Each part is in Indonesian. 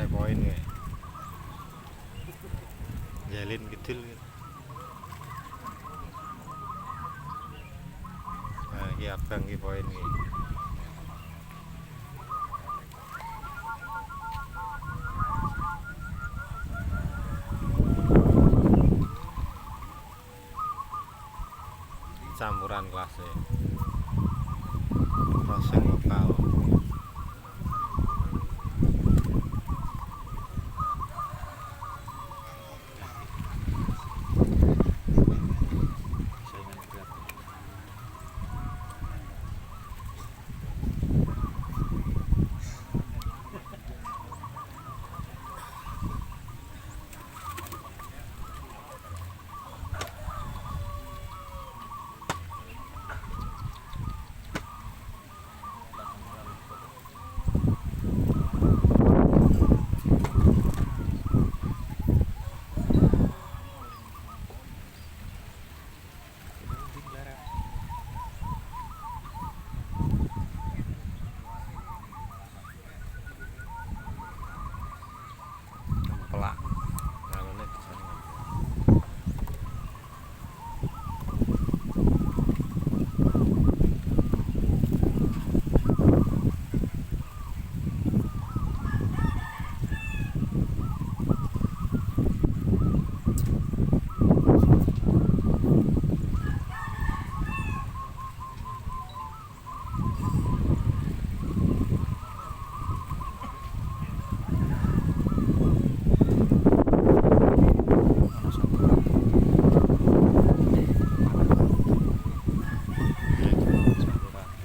Mentah poin ya. Jalin kecil gitu. Nah, ini abang ini poin ini. Campuran kelasnya. Crossing lokal. Pelak. Ngalone di sana.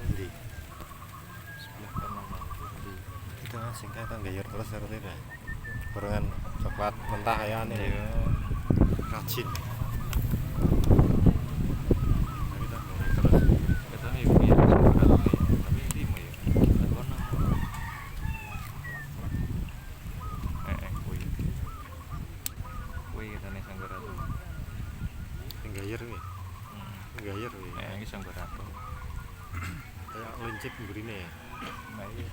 Endi? Kita singkat kan gayur terus seperti ini. Gorengan coklat mentah ya nih. Rajin. Tapi kita gayur terus. Katanya ibu ya, tapi ini mau ya. Kono. Kuwi katanya Sanggaratu. Sing gayur nih. Gayur nih. Ini Sanggaratu. Kayak luncip mburine ya. Nah iya.